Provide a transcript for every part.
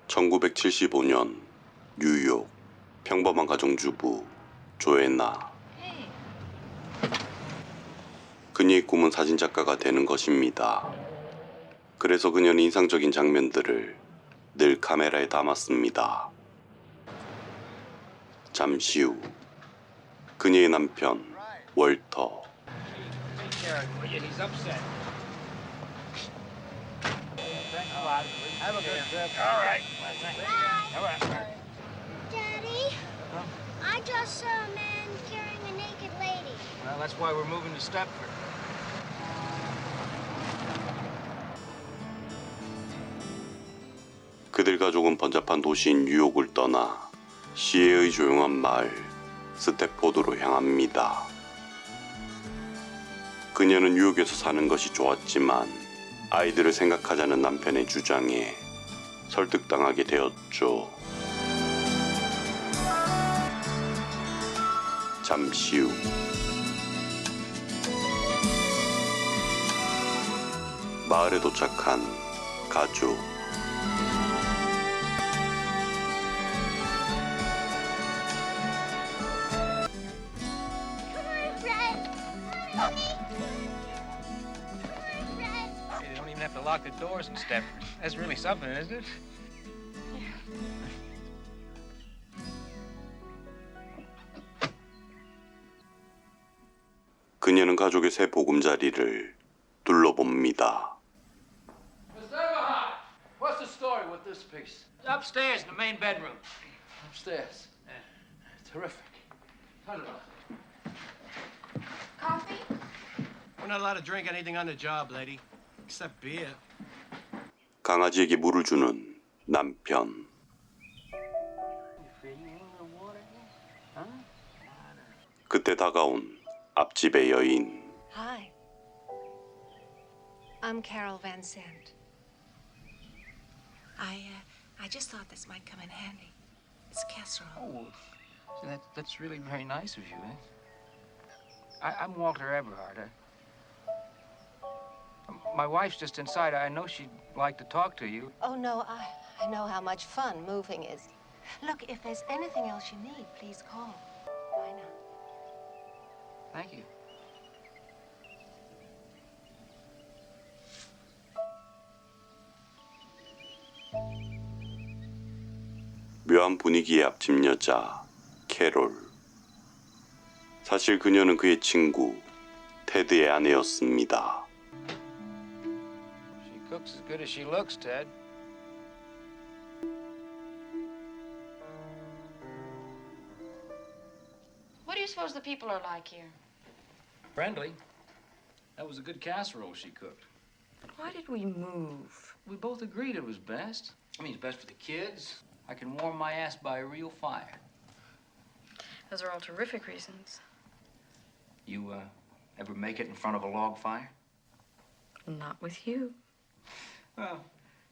1975년 뉴욕 평범한 가정주부 조애나. 그녀의 꿈은 사진작가가 되는 것입니다. 그래서 그녀는 인상적인 장면들을 늘 카메라에 담았습니다. 잠시 후 그녀의 남편 월터. Daddy, I just saw a man carrying a naked lady. Well, that's why we're moving to Stepford. 그들 가족은 번잡한 도시인 뉴욕을 떠나 시애의 조용한 마을 스태포드로 향합니다. 그녀는 뉴욕에서 사는 것이 좋았지만 아이들을 생각하자는 남편의 주장에 설득당하게 되었죠. 잠시 후 마을에 도착한 가족. Hey, they don't even have to lock the doors in Stepford. That's really something, isn't it? 그녀는 가족의 새 보금자리를 둘러봅니다. What's the story with this piece? Upstairs in the main bedroom. Upstairs. Terrific. Turn it on. Coffee? We're not allowed to drink anything on the job, lady. Except beer. 강아지에게 물을 주는 남편. 그때 다가온 앞집의 여인. Hi. I'm Carol Van Sant. I just thought this might come in handy. It's casserole. Oh, that's really very nice of you, eh? I'm Walter Eberhard. My wife's just inside. I know she'd like to talk to you. Oh, no, I know how much fun moving is. Look, if there's anything else you need, please call. Bye now. Thank you. 묘한 분위기의 앞집 여자 캐롤. 사실 그녀는 그의 친구 테드의 아내였습니다. She cooks as good as she looks, Ted. What do you suppose the people are like here? Friendly. That was a good casserole she cooked. Why did we move? We both agreed it was best. I mean, it's best for the kids. I can warm my ass by a real fire. Those are all terrific reasons. You, ever make it in front of a log fire? Not with you. Well,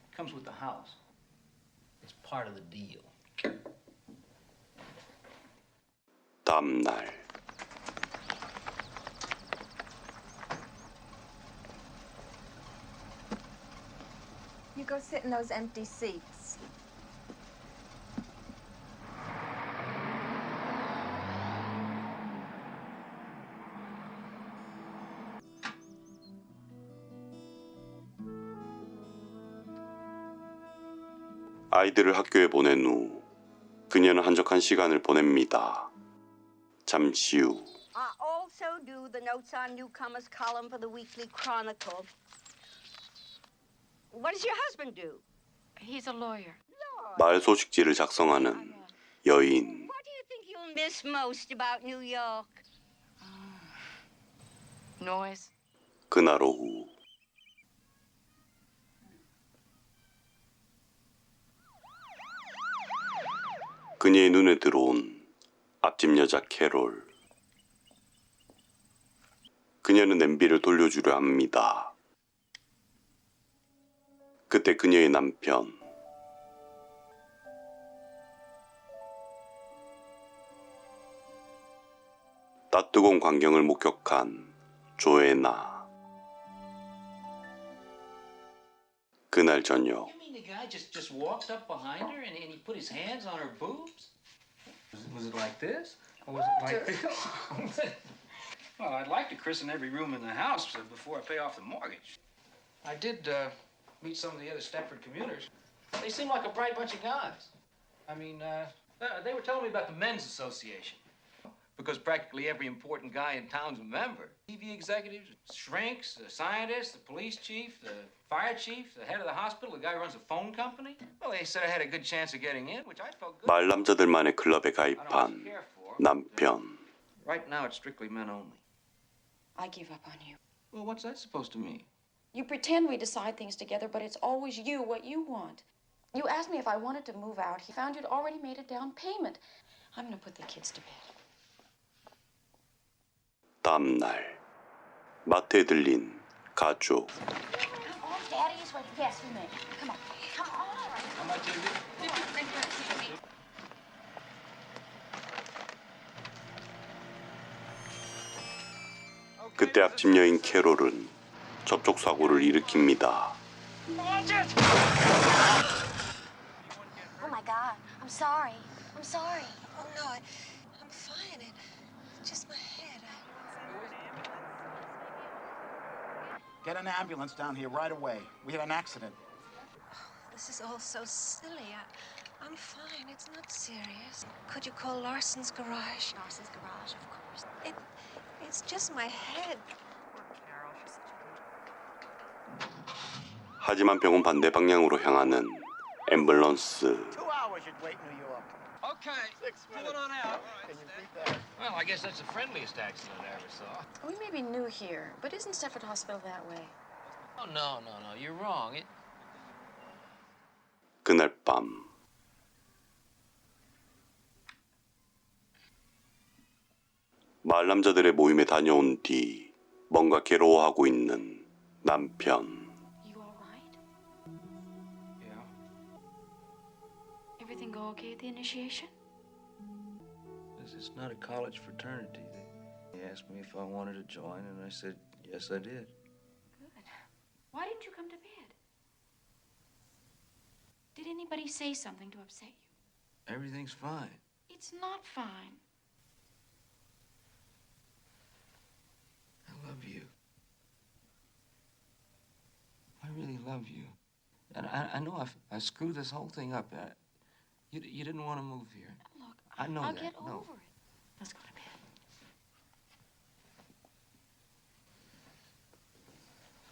it comes with the house. It's part of the deal. 다음 날 You go sit in those empty seats. 아이들을 학교에 보낸 후 그녀는 한적한 시간을 보냅니다. 잠시 후 I also do the notes on newcomers column for the Weekly Chronicle. What does your husband do? He's a lawyer. 마을 소식지를 작성하는 여인. What do you think you'll miss most about New York? Noise. 그날 오후 그녀의 눈에 들어온 앞집 여자 캐롤. 그녀는 냄비를 돌려주려 합니다. 그때 그녀의 남편 따뜨거운 광경을 목격한 조애나. 그날 저녁 the guy just walked up behind her and he put his hands on her boobs? Was it like this? Or was it like this? Well, I'd like to christen every room in the house before I pay off the mortgage. I did meet some of the other Stepford commuters. They seem like a bright bunch of guys. I mean, they were telling me about the men's association. Because practically every important guy in town's a member. TV executives, shrinks, the scientists, the police chief, the fire chief, the head of the hospital, the guy who runs a phone company. Well, they said I had a good chance of getting in, which I felt good. 말남자들만의 클럽에 가입한 남편. Right now, it's strictly men only. I give up on you. Well, what's that supposed to mean? You pretend we decide things together, but it's always you, what you want. You asked me if I wanted to move out. He found you'd already made a down payment. I'm going to put the kids to bed. 다음 날 마트에 들린 가족. Come on, Daddy is ready. Yes, we may. Come on. Come on. How much is it? 그때 앞집 여인 캐롤은 접촉 사고를 일으킵니다. Oh my God, I'm sorry. I'm sorry. Oh, no, I'm fine. It's just my head. Get an ambulance down here right away. We had an accident. This is all so silly. I'm fine. It's not serious. Could you call Larson's garage? Larson's garage, of course. It's just my head. 하지만 병원 반대 방향으로 향하는 앰뷸런스. 2 hours you'd wait in New York. Okay, pull it on out. Can you beat that? Well, I guess that's the friendliest accident I ever saw. We may be new here, but isn't Stepford Hospital that way? Oh, no, you're wrong. 그날 밤 마을 남자들의 모임에 다녀온 뒤 뭔가 괴로워하고 있는 남편. You all right? Yeah. Everything go okay at the initiation? This is not a college fraternity. They asked me if I wanted to join, and I said, yes, I did. Good. Why didn't you come to bed? Did anybody say something to upset you? Everything's fine. It's not fine. I love you. I really love you. And I know I screwed this whole thing up. You didn't want to move here. Look, I know I'll that. get No. over it. Let's go to bed.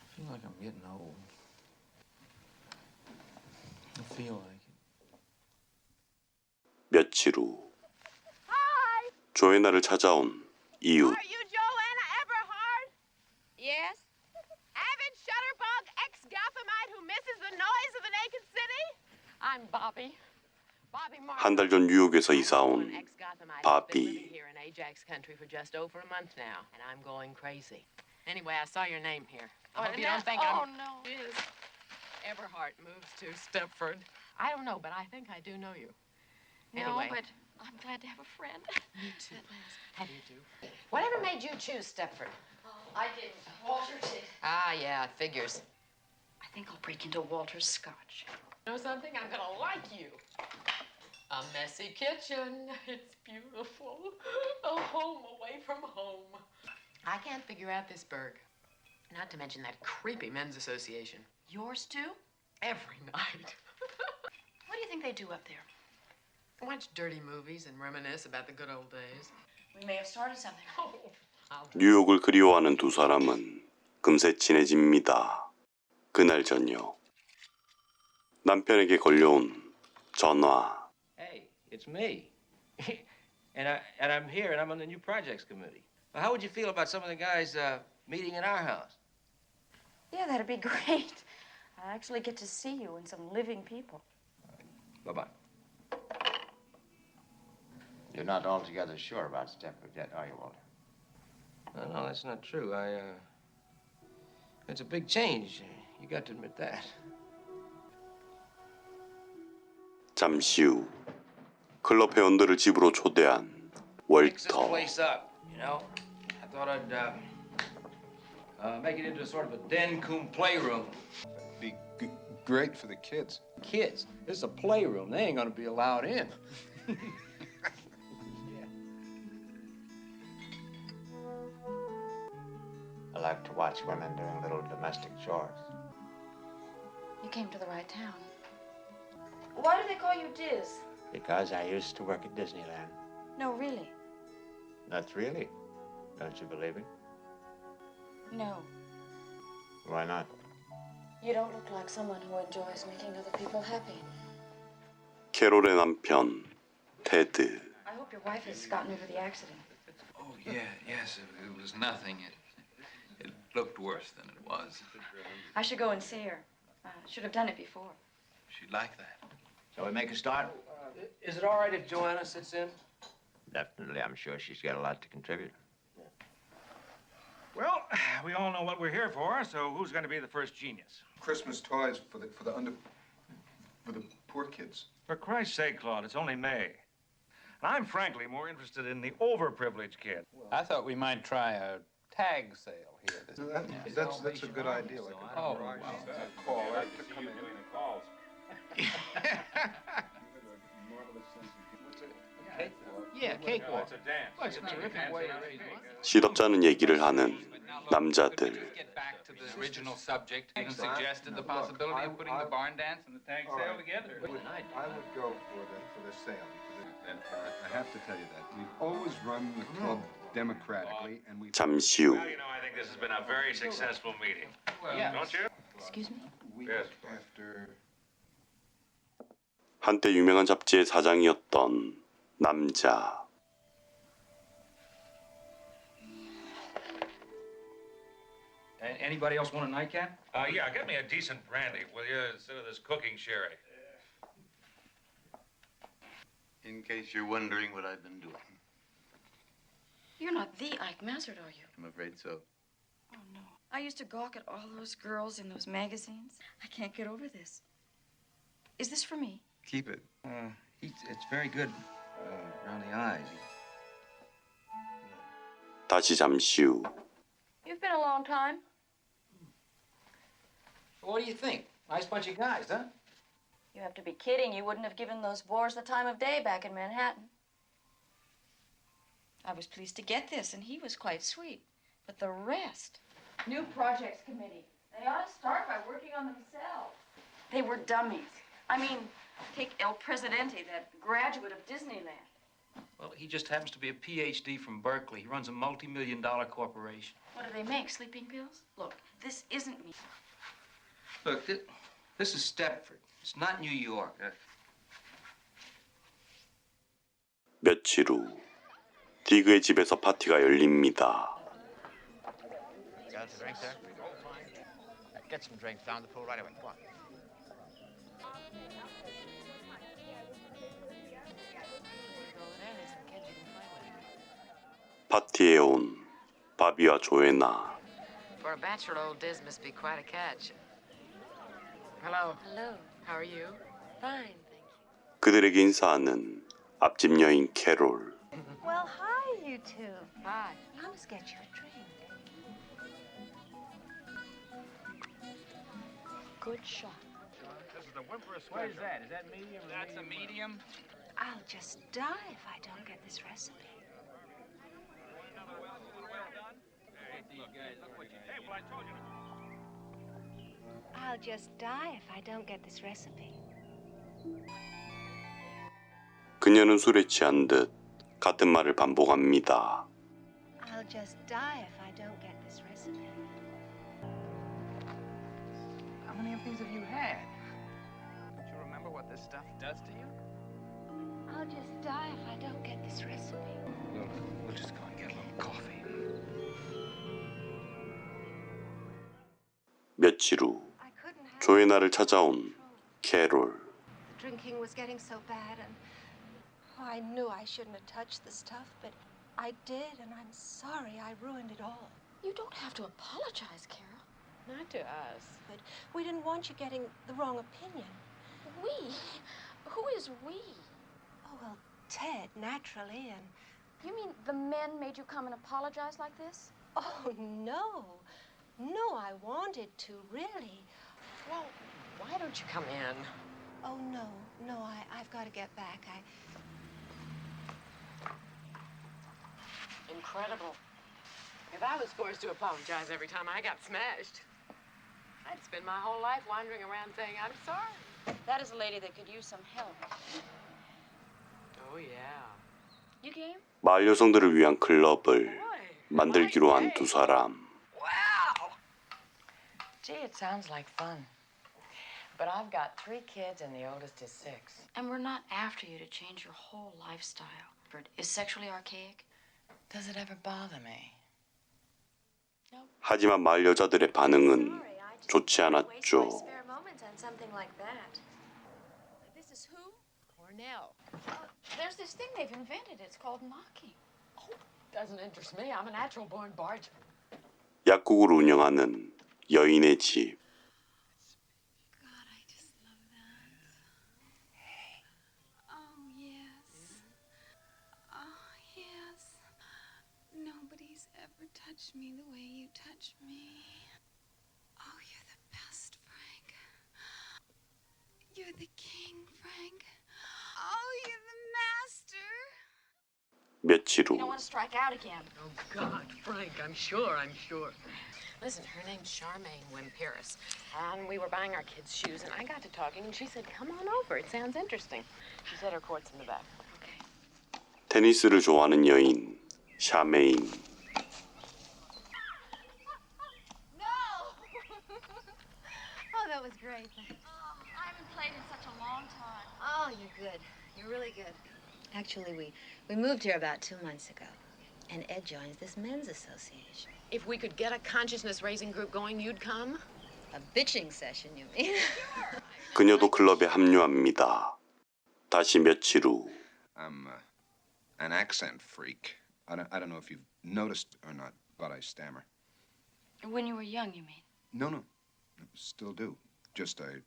I feel like I'm getting old. I feel like it. 며칠 후 조애나를 찾아온 이웃. Are you Joanna Eberhard? Yes? Avid shutterbug ex-Gothamite who misses the noise of the naked city? I'm Bobby. Bobby Martin. 한 달 전 뉴욕에서 이사 온 An ex-Gothamite who's been living 바비. here in Ajax country for just over a month now, and I'm going crazy. Anyway, I saw your name here. I hope you don't think I'm... no. Is Eberhard moves to Stepford. I don't know, but I think I do know you. Anyway. No, but I'm glad to have a friend. Me too. How do you do? Whatever made you choose Stepford? I didn't. Walter did. Ah, yeah, it figures. I think I'll break into Walter's scotch. You know something? I'm gonna like you. A messy kitchen. It's beautiful. A home away from home. I can't figure out this burg. Not to mention that creepy men's association. Yours too? Every night. What do you think they do up there? Watch dirty movies and reminisce about the good old days. We may have started something. Oh, I'll 뉴욕을 그리워하는 두 사람은 금세 친해집니다. 그날 저녁 남편에게 걸려온 전화. Hey, it's me. and I'm here, and I'm on the new projects committee. How would you feel about some of the guys meeting in our house? Yeah, that'd be great. I'll actually get to see you and some living people. Bye-bye. You're not altogether sure about Stepford yet, are you, Walter? No, that's not true. It's a big change. You got to admit that. 잠시 후 클럽 회원들을 집으로 초대한 Fix this 월터. place up, you know? I thought I'd make it into sort of a den cum playroom. Be great for the kids. Kids, this is a playroom. They ain't gonna be allowed in. I like to watch women doing little domestic chores. You came to the right town. Why do they call you Diz? Because I used to work at Disneyland. No, really. That's really. Don't you believe it? No. Why not? You don't look like someone who enjoys making other people happy. 캐롤의 남편 테드. I hope your wife has gotten over the accident. Oh, yeah, yes, it was nothing. It looked worse than it was. I should go and see her. Should have done it before. She'd like that. Shall we make a start? Is it all right if Joanna sits in? Definitely. I'm sure she's got a lot to contribute. Well, we all know what we're here for, so who's going to be the first genius? Christmas toys for the poor kids. For Christ's sake, Claude, it's only May. And I'm frankly more interested in the overprivileged kid. I thought we might try a tag sale here. That's a good idea. Like a Oh, garage wow. call to come in. Yeah, cakewalk. It's a dance. Well, it's a terrific way to raise money. 시덥잖은 얘기를 하는 남자들. Get back to the original subject. Even suggested the possibility of putting the barn dance and the tag sale together. I would go for the sale because I have to tell you that we've always run the club democratically, and we. 잠시 후 Well, you know, I think this has been a very successful meeting. Yeah. Don't you? Excuse me? Yes. After. 한때 유명한 잡지의 사장이었던 남자. Anybody else want a nightcap? Yeah, get me a decent brandy, will you, instead of this cooking sherry. In case you're wondering what I've been doing. You're not the Ike Mazzard, are you? I'm afraid so. Oh, no. I used to gawk at all those girls in those magazines. I can't get over this. Is this for me? Keep it. It's very good around the eyes. 다시 잠시 후. You've been a long time. What do you think? Nice bunch of guys, huh? You have to be kidding. You wouldn't have given those bores the time of day back in Manhattan. I was pleased to get this, and he was quite sweet. But the rest... New Projects Committee. They ought to start by working on themselves. They were dummies. I mean, take El Presidente, that graduate of Disneyland. Well, he just happens to be a PhD from Berkeley. He runs a multi-million-dollar corporation. What do they make, sleeping pills? Look, this isn't me. Look, this is Stepford. It's not New York. 며칠 후 디그의 집에서 파티가 열립니다. Got a drink there? Get some drinks down the pool right away. Come on. 파티에 온 바비와 조애나. For a bachelor, old Diz must be quite a catch. Hello. Hello. How are you? Fine, thank you. 그들에게 인사하는 앞집 여인 캐롤. Well, hi, you two. Hi. I must get you a drink. Good shot. This is the Whimper special. What is that? Is that medium? That's a medium. I'll just die if I don't get this recipe. I'll just die if I don't get this recipe. 그녀는 술에 취한 듯 같은 말을 반복합니다. I'll just die if I don't get this recipe. How many of these have you had? Don't you remember what this stuff does to you? I'll just die if I don't get this recipe. We'll just go and get a little coffee. 며칠 후 조애나를 찾아온 캐롤. Drinking was getting so bad, and I knew I shouldn't have touched the stuff, but I did, and I'm sorry I ruined it all. You don't have to apologize, Carol. Not to us. But we didn't want you getting the wrong opinion. We? Who is we? Oh, well, Ted, naturally, and... You mean the men made you come and apologize like this? Oh, no. No, I wanted to, really. Well, Why don't you come in? Oh, no, I've got to get back. Incredible. If I was forced to apologize every time I got smashed, I'd spend my whole life wandering around saying I'm sorry. That is a lady that could use some help. Oh, yeah. You game? 마을 여성들을 위한 클럽을 만들기로 한 두 사람. Wow! Gee, it sounds like fun. But I've got 3 kids and the oldest is 6. And we're not after you to change your whole lifestyle. Is sexually archaic? Does it ever bother me? 하지만 마을 여자들의 반응은 좋지 않았죠. Spare moments on something like that. This is who? Cornell. There's this thing they've invented. It's called knocking. Oh, doesn't interest me. I'm a natural born barger. 약국을 운영하는 여인의 집. God, I just love that. Oh, yes. Oh, yes. Nobody's ever touched me the way you touch me. Oh, you're the best, Frank. You're the king, Frank. Oh, you're the master. 며칠 후 You don't want to strike out again. Oh, God, Frank, I'm sure. Listen, her name's Charmaine Wimperis, and we were buying our kids' shoes, and I got to talking, and she said, come on over. It sounds interesting. She said her court's in the back. 테니스를 좋아하는 여인 샤메인. Oh, that was great. I haven't played in such a long time. Oh, you're good. You're really good. Actually, we moved here about 2 months ago, and Ed joins this men's association. If we could get a consciousness-raising group going, you'd come? A bitching session, you mean? 그녀도 클럽에 합류합니다. 다시 며칠 후 I'm an accent freak. I don't know if you've noticed or not, but I stammer. When you were young, you mean? No. Still do. Just I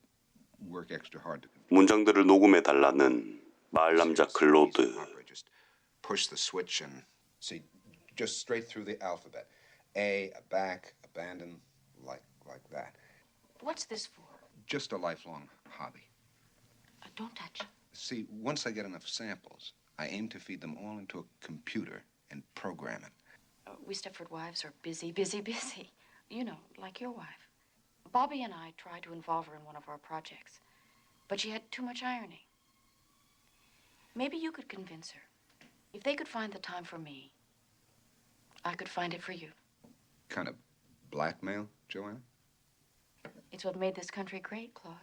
work extra hard to 문장들을 녹음해 달라는 마을 남자 클로드. Just push the switch and see just straight through the alphabet. A back, abandon, like that. What's this for? Just a lifelong hobby. Don't touch. See, once I get enough samples, I aim to feed them all into a computer and program it. We Stepford wives are busy. You know, like your wife. Bobby and I tried to involve her in one of our projects, but she had too much ironing. Maybe you could convince her. If they could find the time for me, I could find it for you. Kind of blackmail, Joanna? It's what made this country great, Claude.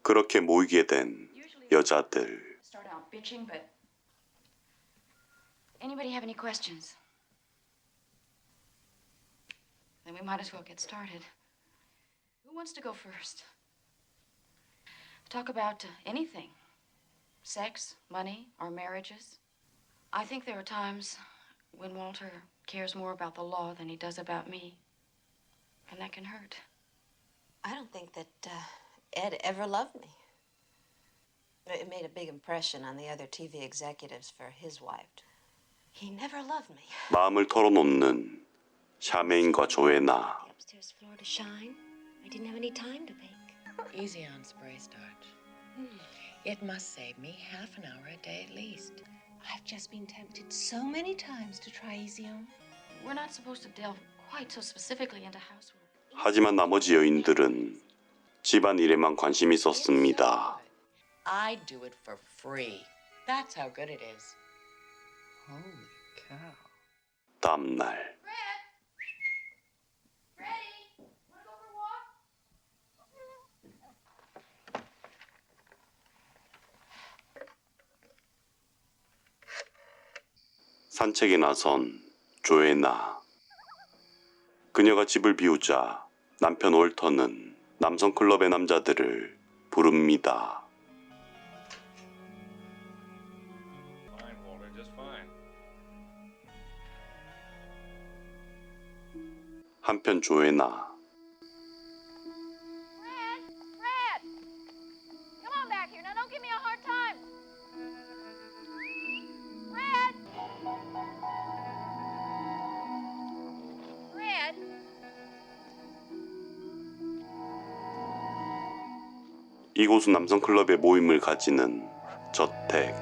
그렇게 모이게 된 여자들. Start out bitching, but anybody have any questions? Then we might as well get started. Who wants to go first? Talk about anything. Sex, money, our marriages. I think there are times when Walter cares more about the law than he does about me. And that can hurt. I don't think that Ed ever loved me. It made a big impression on the other TV executives for his wife. He never loved me. 마음을 털어놓는 샤메인과 조에나. The upstairs floor to shine. I didn't have any time to bake. Easy on spray starch. It must save me half an hour a day at least. I've just been tempted so many times to try Easy On. We're not supposed to delve quite so specifically into housework. 하지만 나머지 여인들은 집안일에만 관심 있었습니다. I do it for free. That's how good it is. Holy cow. 다음 날 산책에 나선 조에나. 그녀가 집을 비우자 남편 올터는 남성 클럽의 남자들을 부릅니다. Fine, Walter, just fine. 한편 조에나 Fred! Come on back here. Now, don't give me a hard time. Fred! Fred! 이곳은 남성 클럽의 모임을 가지는 저택.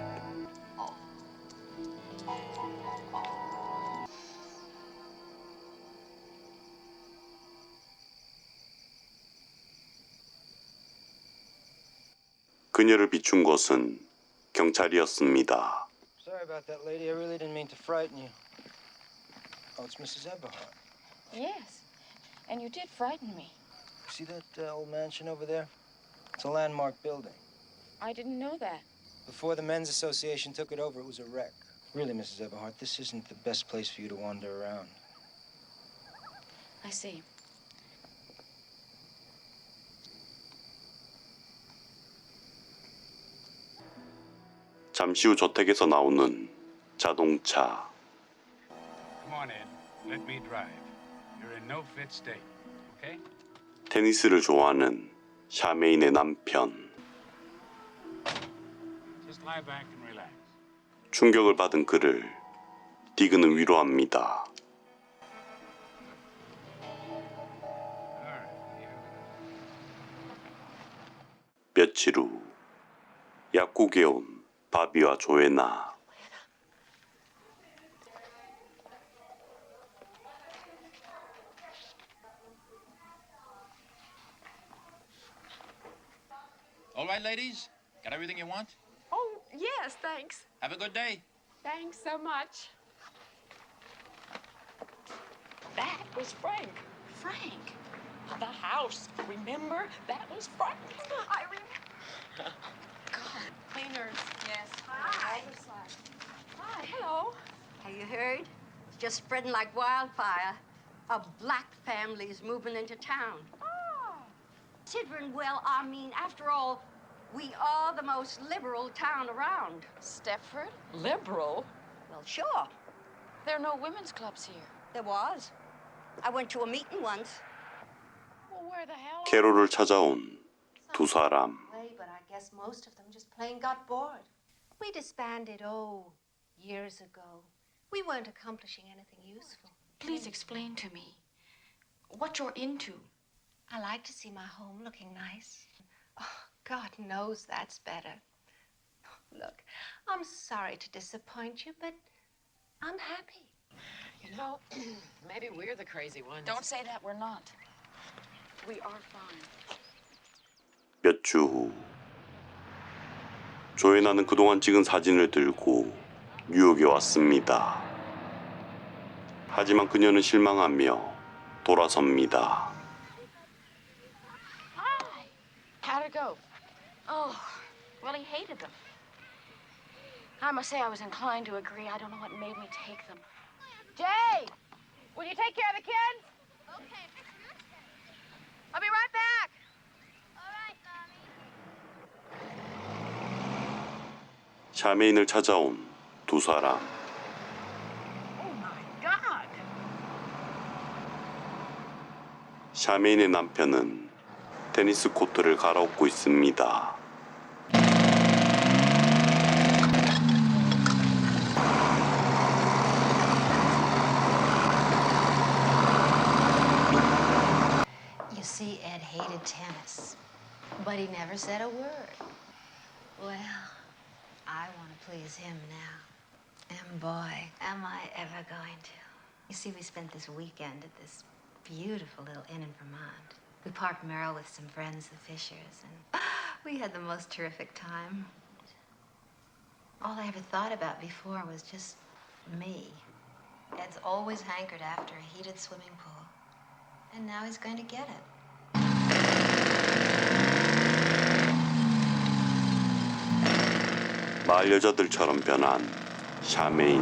그녀를 비춘 것은 경찰이었습니다. Sorry about that, lady. I really didn't mean to frighten you. Oh, it's Mrs. Eberhardt. Yes, and you did frighten me. See that old mansion over there? It's a landmark building. I didn't know that. Before the Men's Association took it over, it was a wreck. Really, Mrs. Eberhardt, this isn't the best place for you to wander around. I see. 잠시 후 저택에서 나오는 자동차. Come on, Ed. Let me drive. You're in no fit state, okay? 테니스를 좋아하는 샤메인의 남편. Just lie back and relax. 충격을 받은 그를 디그는 위로합니다. 며칠 후 약국에 온 바비와 조애나. All right, ladies? Got everything you want? Oh, yes, thanks. Have a good day. Thanks so much. That was Frank. Frank? The house. Remember? That was Frank. I remember. God. Cleaners. Yes. Hi. Hi, hello. Have you heard? It's just spreading like wildfire. A black family's moving into town. Oh. Considering, well, I mean, after all, we are the most liberal town around. Stepford? Liberal? Well, sure. There are no women's clubs here. There was. I went to a meeting once. Well, where the hell 캐롤을 찾아온 두 사람. But I guess most of them just plain got bored. We disbanded, years ago. We weren't accomplishing anything useful. Please explain to me what you're into. I like to see my home looking nice. Oh, God knows that's better. Look, I'm sorry to disappoint you, but I'm happy. You know, maybe we're the crazy ones. Don't say that we're not. We are fine. 몇 주 후 조애나는 그동안 찍은 사진을 들고 뉴욕에 왔습니다. 하지만 그녀는 실망하며 돌아섭니다. Hi. How'd it go? Oh, well, he hated them. I must say I was inclined to agree. I don't know what made me take them. Jay, will you take care of the kids? Okay. I'll be right back. All right, Mommy. 샤메인을 찾아온 두 사람. Oh, my God. 샤메인의 남편은 테니스 코트를 갈아엎고 있습니다. You see, Ed hated tennis, but he never said a word. Well, I want to please him now. And boy, am I ever going to. You see, we spent this weekend at this beautiful little inn in Vermont. We parked Merrill with some friends, the Fishers, and we had the most terrific time. All I ever thought about before was just me. Ed's always hankered after a heated swimming pool, and now he's going to get it. 마을 여자들처럼 변한 샤메인.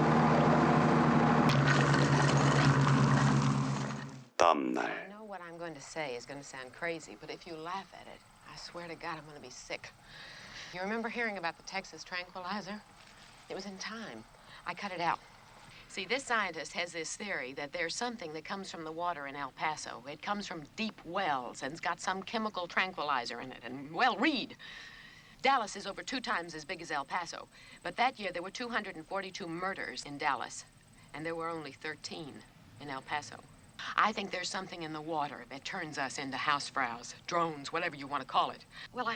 다음 날. I know what I'm going to say is going to sound crazy, but if you laugh at it, I swear to God I'm going to be sick. You remember hearing about the Texas tranquilizer? It was in Time. I cut it out. See, this scientist has this theory that there's something that comes from the water in El Paso. It comes from deep wells, and it's got some chemical tranquilizer in it. And, well, read. Dallas is over 2 times as big as El Paso. But that year, there were 242 murders in Dallas, and there were only 13 in El Paso. I think there's something in the water that turns us into housefrows, drones, whatever you want to call it. Well,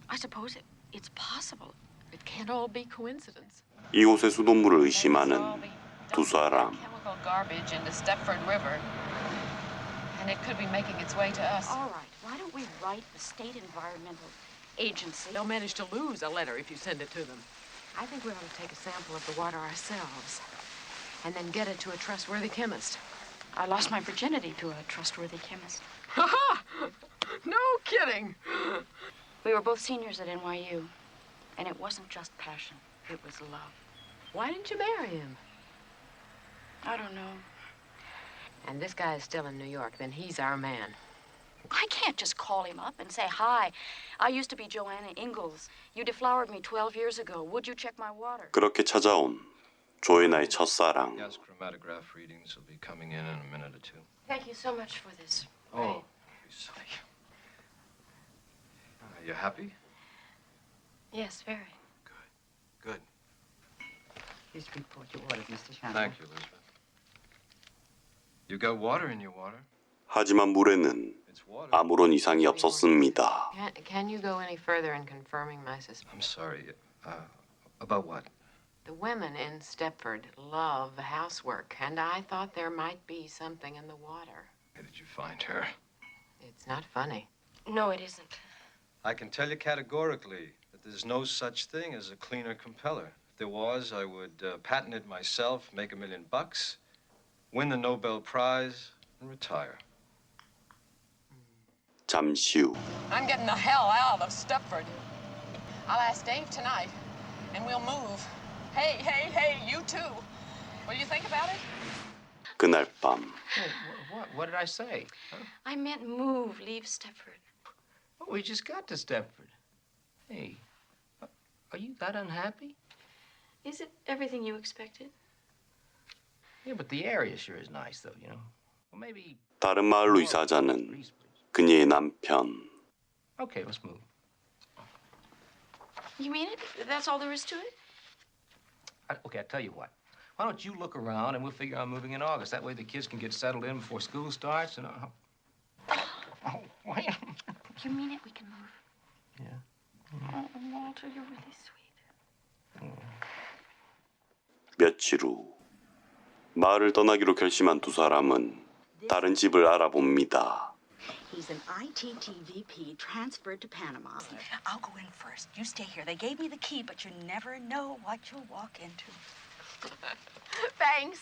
I suppose it's possible. It can't all be coincidence. 이곳의 수돗물을 의심하는 두 사람. Chemical garbage in the Stepford River, and it could be making its way to us. All right, why don't we write the state environmental agency? They'll manage to lose a letter if you send it to them. I think we ought to take a sample of the water ourselves, and then get it to a trustworthy chemist. I lost my virginity to a trustworthy chemist. No kidding. We were both seniors at NYU, and it wasn't just passion, it was love. Why didn't you marry him? I don't know. And this guy is still in New York, then he's our man. I can't just call him up and say, hi, I used to be Joanna Ingalls. You deflowered me 12 years ago. Would you check my water? 그렇게 찾아온 조애나의 첫사랑. Gas chromatograph readings will be coming in a minute or two. Thank you so much for this. Oh, be silly. You happy? Yes, very. Good. Please report your orders, Mr. Shannon. Thank you, Elizabeth. You got water in your water? 하지만 물에는 아무런 이상이 없었습니다. Can you go any further in confirming my suspicion? I'm sorry. About what? The women in Stepford love housework, and I thought there might be something in the water. Where did you find her? It's not funny. No, it isn't. I can tell you categorically that there's no such thing as a cleaner compeller. If there was, I would patent it myself, make $1 million, win the Nobel Prize, and retire. 잠시 후 I'm getting the hell out of Stepford. I'll ask Dave tonight, and we'll move. Hey, you too. What do you think about it? 그날 밤 What did I say? Huh? I meant move, leave Stepford. Oh, we just got to Stepford. Hey, are you that unhappy? Is it everything you expected? Yeah, but the area sure is nice, though, you know. Well, maybe... 다른 마을로 이사하자는 그녀의 남편. Okay, let's move. You mean it? That's all there is to it? Okay, I tell you what. Why don't you look around and we'll figure out moving in August. That way the kids can get settled in before school starts and... Oh, why? You mean it? We can move. Yeah. Oh, Walter, you're really sweet. 며칠 후 마을을 떠나기로 결심한 두 사람은 다른 집을 알아봅니다. He's an ITTVP transferred to Panama. I'll go in first. You stay here. They gave me the key, but you never know what you'll walk into. Thanks.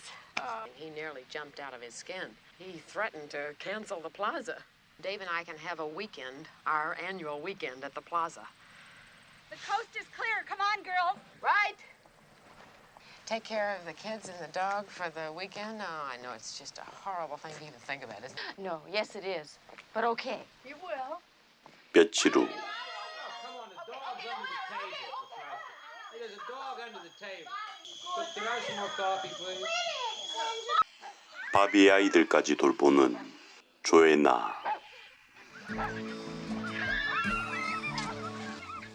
He nearly jumped out of his skin. He threatened to cancel the plaza. Dave and I can have a weekend, our annual weekend at the plaza. The coast is clear. Come on, girls. Right. Take care of the kids and the dog for the weekend? Oh, I know it's just a horrible thing to even think about, isn't it? No, yes, it is. But okay. You will. 며칠 후 Come on, the dog's under the table. Hey, there's a dog under the table. Can I have some more coffee, please? 바비의 아이들까지 돌보는 조애나.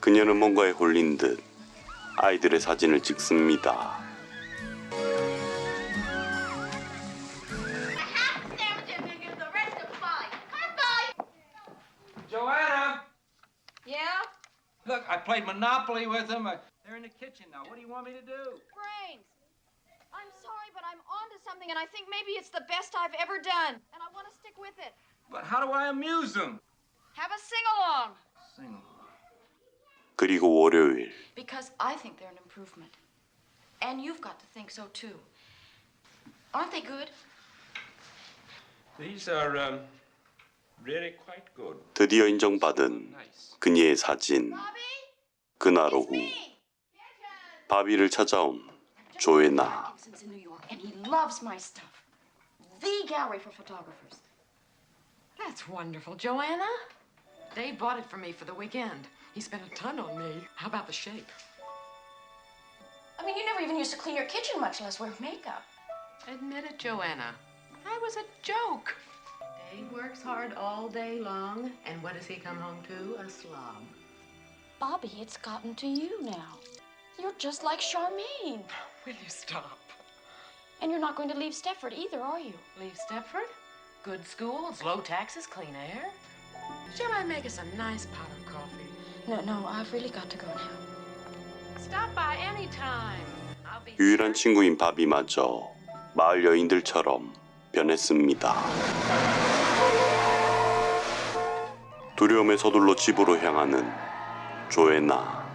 그녀는 뭔가에 홀린 듯 아이들의 사진을 찍습니다. Joanna! Yeah? Look, I played Monopoly with them. They're in the kitchen now. What do you want me to do? Brains. I'm sorry, but I'm onto something, and I think maybe it's the best I've ever done. And I want to stick with it. But how do I amuse them? Have a sing-along. Sing. 그리고 월요일 Because I think they're an improvement. And you've got to think so, too. Aren't they good? These are really quite good. 드디어 인정받은 그녀의 사진. 그날 오후 바비를 찾아온 조애나. Since in New York, and he loves my stuff. The gallery for photographers. That's wonderful, Joanna. Dave bought it for me for the weekend. He spent a ton on me. How about the shape? I mean, you never even used to clean your kitchen, much less wear makeup. Admit it, Joanna. I was a joke. Dave works hard all day long, and what does he come home to? A slob. Bobby, it's gotten to you now. You're just like Charmaine. Will you stop? And you're not going to leave Stepford either, are you? Leave Stepford? Good schools, low taxes, clean air. Shall I make us a nice pot of coffee? No, I've really got to go now. Stop by anytime. I'll be 유일한 친구인 바비마저 마을 여인들처럼 변했습니다. 두려움에 서둘러 집으로 향하는 조애나.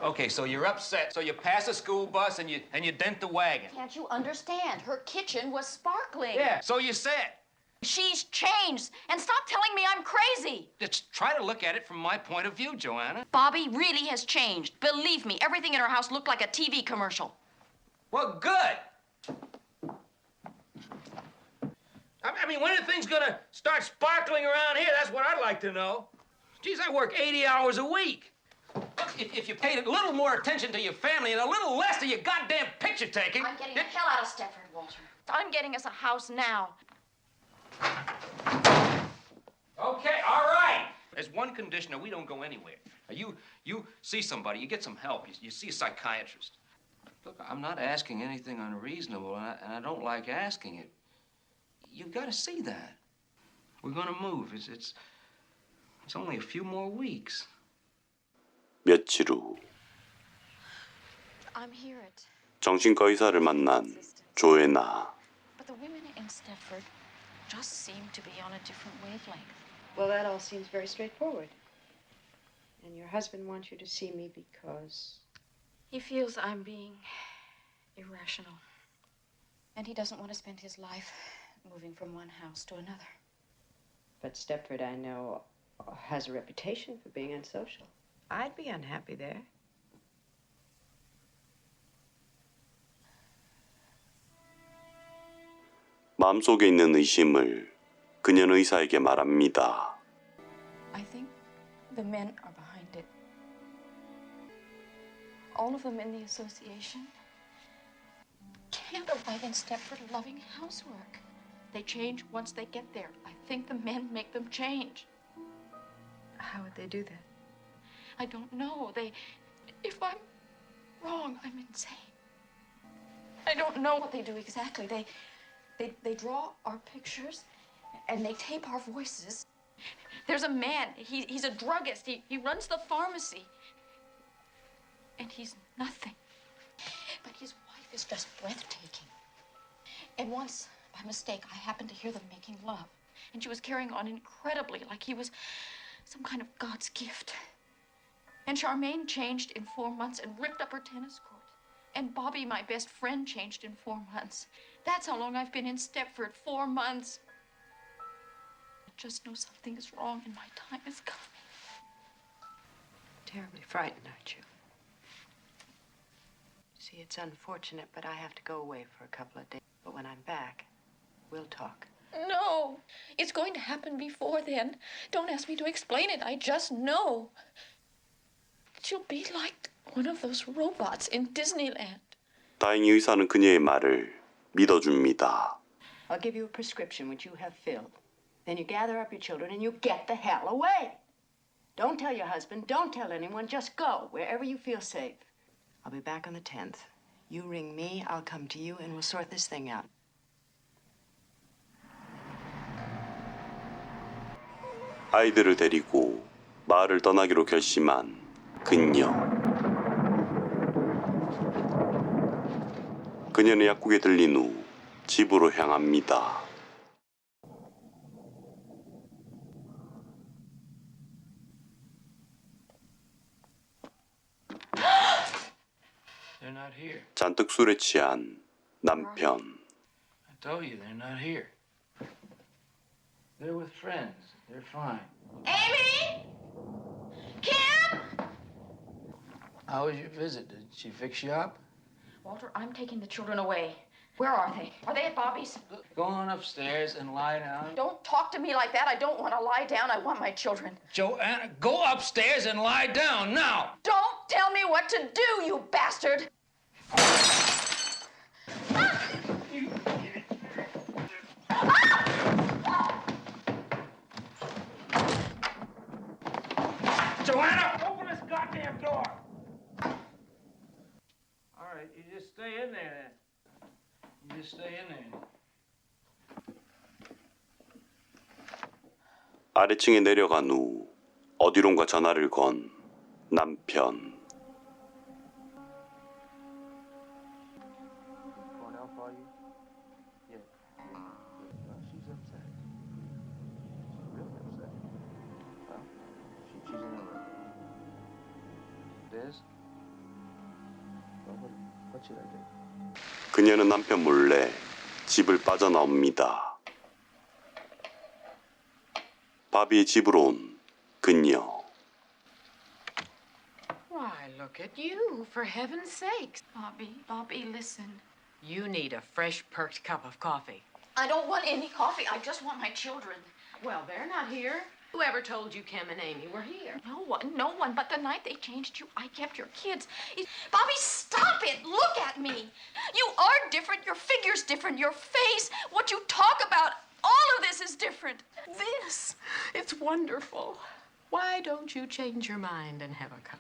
Okay, so you're upset. So you pass a school bus and you dent the wagon. Can't you understand? Her kitchen was sparkling. Yeah, so you said. She's changed. And stop telling me I'm crazy. Just try to look at it from my point of view, Joanna. Bobby really has changed. Believe me, everything in her house looked like a TV commercial. Well, good. I mean, when are things gonna start sparkling around here? That's what I'd like to know. Geez, I work 80 hours a week. Look, if you paid a little more attention to your family and a little less to your goddamn picture taking... I'm getting the hell out of Stepford, Walter. I'm getting us a house now. Okay, all right. There's one condition, or we don't go anywhere. You see somebody, you get some help, you see a psychiatrist. Look, I'm not asking anything unreasonable, and I don't like asking it. You've got to see that. We're gonna move. It's only a few more weeks. 며칠 후 I'm here at... 정신과 의사를 만난 조애나. But the women in Stepford just seem to be on a different wavelength. Well, that all seems very straightforward. And your husband wants you to see me because... He feels I'm being irrational. And he doesn't want to spend his life moving from one house to another. But Stepford, I know, has a reputation for being unsocial. I'd be unhappy there. 마음속에 있는 의심을 그녀는 의사에게 말합니다. I think the men are behind it. All of them in the association can't arrive in Stepford loving housework. They change once they get there. I think the men make them change. How would they do that? I don't know. If I'm wrong, I'm insane. I don't know what they do exactly. They draw our pictures and they tape our voices. There's a man, he's a druggist. He runs the pharmacy. And he's nothing. But his wife is just breathtaking. And once, by mistake, I happened to hear them making love. And she was carrying on incredibly, like he was some kind of God's gift. And Charmaine changed in 4 months and ripped up her tennis court. And Bobby, my best friend, changed in 4 months. That's how long I've been in Stepford, 4 months. I just know something is wrong and my time is coming. Terribly frightened, aren't you? See, it's unfortunate, but I have to go away for a couple of days. But when I'm back, we'll talk. No, it's going to happen before then. Don't ask me to explain it. I just know. She'll be like one of those robots in Disneyland. 다행히 의사는 그녀의 말을 믿어줍니다. I'll give you a prescription which you have filled. Then you gather up your children and you get the hell away. Don't tell your husband, don't tell anyone, just go wherever you feel safe. I'll be back on the 10th. You ring me, I'll come to you, and we'll sort this thing out. 아이들을 데리고 마을을 떠나기로 결심한 그녀. 그녀는 약국에 들린 후 집으로 향합니다. They're not here. 잔뜩 술에 취한 남편. I told you they're not here. They're with friends. They're fine. Amy? Kim? How was your visit? Did she fix you up? Walter, I'm taking the children away. Where are they? Are they at Bobby's? Go on upstairs and lie down. Don't talk to me like that. I don't want to lie down. I want my children. Joanna, go upstairs and lie down now. Don't tell me what to do, you bastard! Joanna, open this goddamn door! All right, you just stay in there then. You just stay in there. 아래층에 내려간 후 어디론가 전화를 건 남편. Going out for you? Yeah. She's upset. She's really upset. Well, she's in her room. Liz? Well, what should I do? 그녀는 남편 몰래 집을 빠져나옵니다. 바비의 집으로 온 그녀. Why, look at you, for heaven's sakes. Bobby, listen. You need a fresh, perked cup of coffee. I don't want any coffee. I just want my children. Well, they're not here. Whoever told you Kim and Amy were here? No one. But the night they changed you, I kept your kids. Bobby, stop it. Look at me. You are different. Your figure's different. Your face, what you talk about, all of this is different. It's wonderful. Why don't you change your mind and have a cup?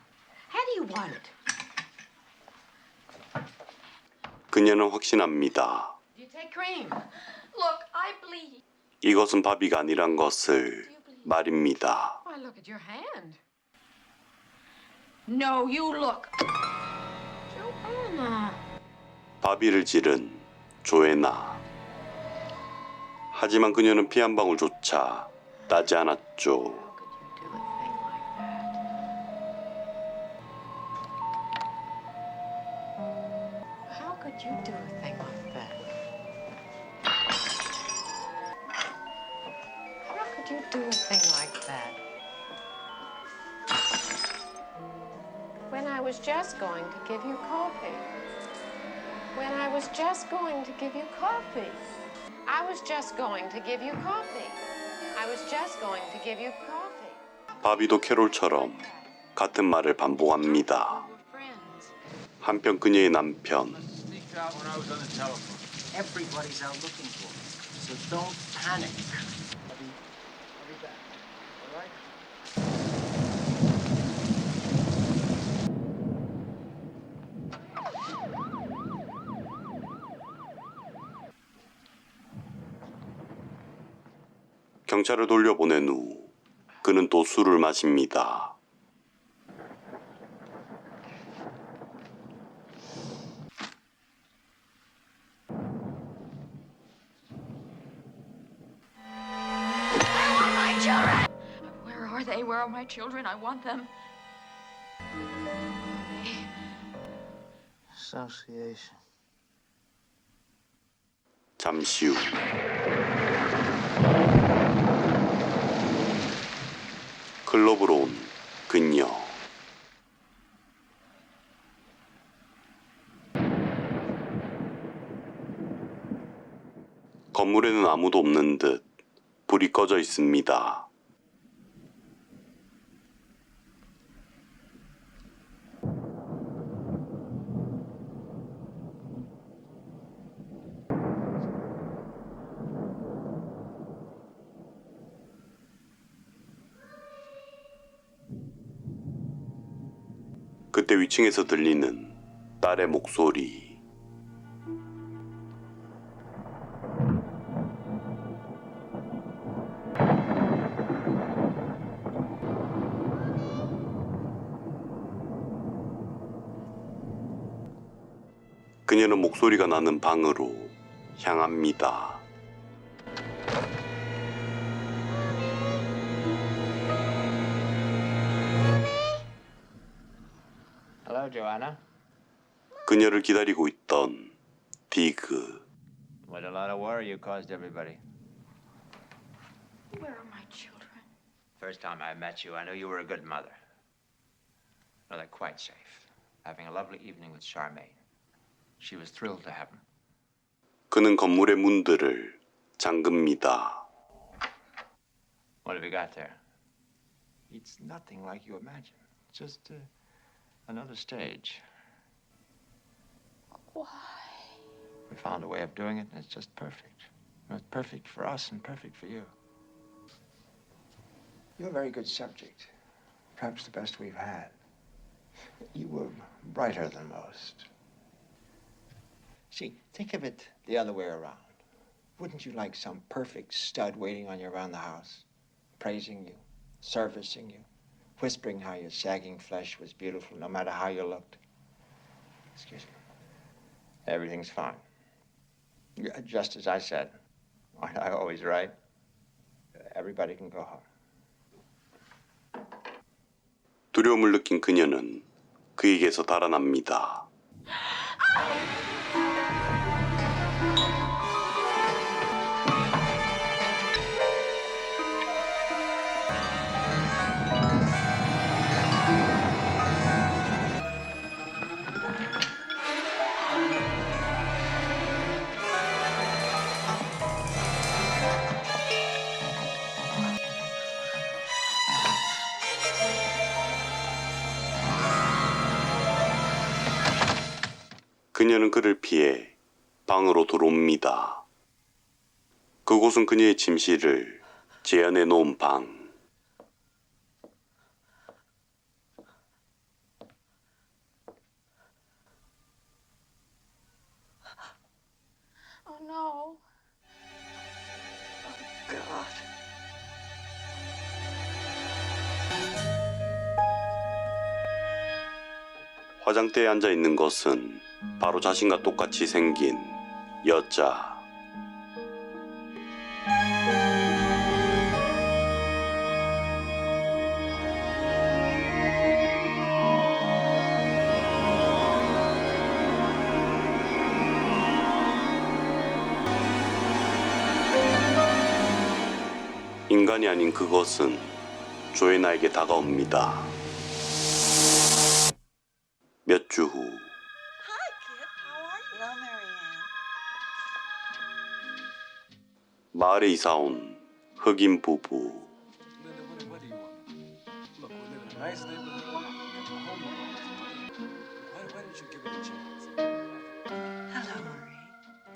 How do you want it? 그녀는 확신합니다. Do you take cream? Look, I bleed. 이것은 바비가 아니란 것을 말입니다. Why, look at your hand. No, you look. Joanna. 바비를 찌른 조애나. 하지만 그녀는 피 한 방울조차 나지 않았죠. How could you do a thing like that? How could you do a thing like that? When I was just going to give you coffee. When I was just going to give you coffee. I was just going to give you coffee. I was just going to give you coffee. 바비도 캐롤처럼 같은 말을 반복합니다. 한편 그녀의 남편. Sneaked out when I was on the telephone. Everybody's out looking for me, so don't panic. I'll be back. All right? 경찰을 돌려보낸 후 그는 또 술을 마십니다. My children! Where are they? Where are my children? I want them. Association. 잠시 후 클럽으로 온 그녀. 건물에는 아무도 없는 듯 불이 꺼져 있습니다. 그때 위층에서 들리는 딸의 목소리. 그녀는 목소리가 나는 방으로 향합니다. Hello, Joanna. 그녀를 기다리고 있던 디그. What a lot of worry you caused everybody. Where are my children? First time I met you, I knew you were a good mother. No, they're quite safe. Having a lovely evening with Charmaine. She was thrilled to have him. 그는 건물의 문들을 잠급니다. What have you got there? It's nothing like you imagine. Just another stage. Why? We found a way of doing it, and it's just perfect. It's perfect for us and perfect for you. You're a very good subject. Perhaps the best we've had. You were brighter than most. See, think of it the other way around. Wouldn't you like some perfect stud waiting on you around the house, praising you, servicing you, whispering how your sagging flesh was beautiful no matter how you looked? Excuse me. Everything's fine. Just as I said. Aren't I always right? Everybody can go home. 두려움을 느낀 그녀는 그에게서 달아납니다. 그녀는 그를 피해 방으로 들어옵니다. 그곳은 그녀의 침실을 재현해 놓은 방. Oh no. Oh God. 화장대에 앉아 있는 것은 바로 자신과 똑같이 생긴 여자. 인간이 아닌 그것은 조애나에게 다가옵니다. 몇 주 후 마을에 이사온 흑인 부부.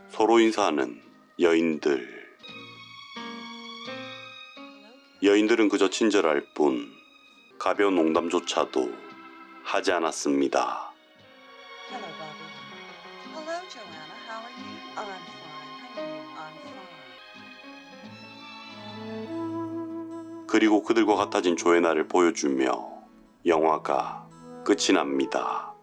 서로 인사하는 여인들. 여인들은 그저 친절할 뿐 가벼운 농담조차도 하지 않았습니다. Hello, Bobby. Hello, Joanna. How are you? I'm fine. I'm fine. 그리고 그들과 같아진 조애나를 보여주며 영화가 끝이 납니다.